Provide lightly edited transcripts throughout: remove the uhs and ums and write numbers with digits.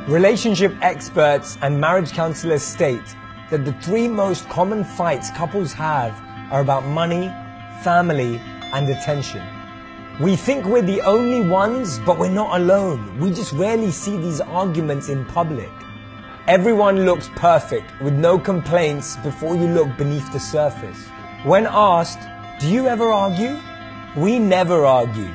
Relationship experts and marriage counselors state that the three most common fights couples have are about money, family, and attention. We think we're the only ones, but we're not alone. We just rarely see these arguments in public. Everyone looks perfect with no complaints before you look beneath the surface. When asked, do you ever argue? We never argue.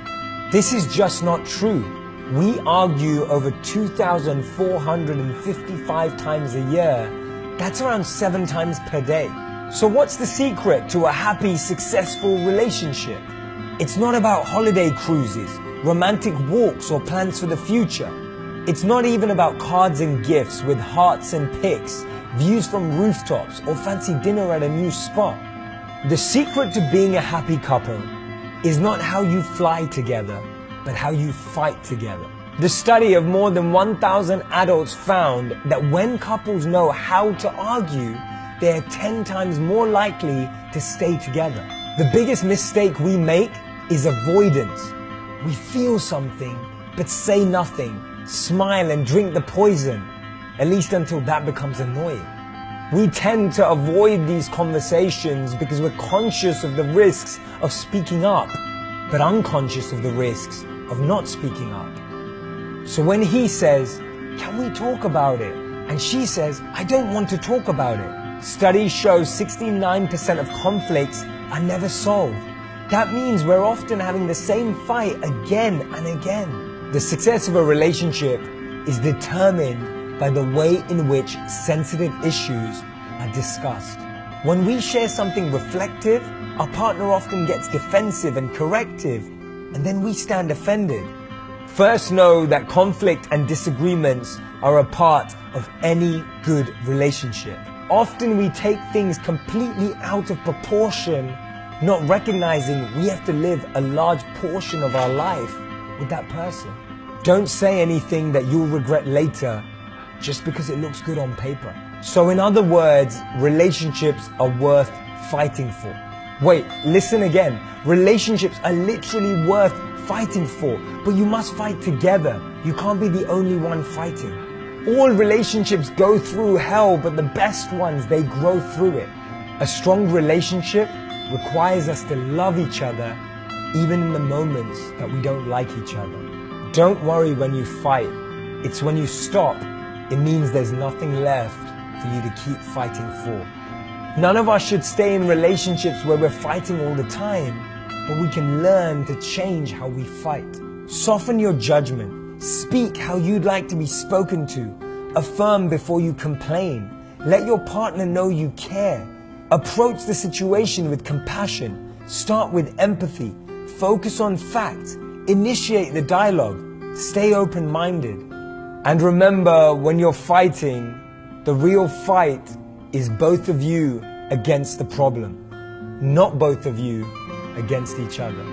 This is just not true. We argue over 2,455 times a year. That's around 7 times per day. So what's the secret to a happy, successful relationship? It's not about holiday cruises, romantic walks, or plans for the future. It's not even about cards and gifts with hearts and pics, views from rooftops, or fancy dinner at a new spot. The secret to being a happy couple is not how you fly together, but how you fight together. The study of more than 1,000 adults found that when couples know how to argue, they are 10 times more likely to stay together. The biggest mistake we make is avoidance. We feel something, but say nothing, smile and drink the poison, at least until that becomes annoying. We tend to avoid these conversations because we're conscious of the risks of speaking up, but unconscious of the risks of not speaking up. So when he says, can we talk about it? And she says, I don't want to talk about it. Studies show 69% of conflicts are never solved. That means we're often having the same fight again and again. The success of a relationship is determined by the way in which sensitive issues are discussed. When we share something reflective, our partner often gets defensive and corrective, and then we stand offended. First, know that conflict and disagreements are a part of any good relationship. Often we take things completely out of proportion, not recognizing we have to live a large portion of our life with that person. Don't say anything that you'll regret later just because it looks good on paper. So in other words, relationships are worth fighting for. Wait, listen again. Relationships are literally worth fighting for, but you must fight together. You can't be the only one fighting. All relationships go through hell, but the best ones, they grow through it. A strong relationship requires us to love each other, even in the moments that we don't like each other. Don't worry when you fight. It's when you stop, it means there's nothing left for you to keep fighting for. None of us should stay in relationships where we're fighting all the time, but we can learn to change how we fight. Soften your judgment. Speak how you'd like to be spoken to. Affirm before you complain. Let your partner know you care. Approach the situation with compassion. Start with empathy. Focus on facts. Initiate the dialogue. Stay open-minded. And remember, when you're fighting, the real fight is both of you against the problem, not both of you against each other.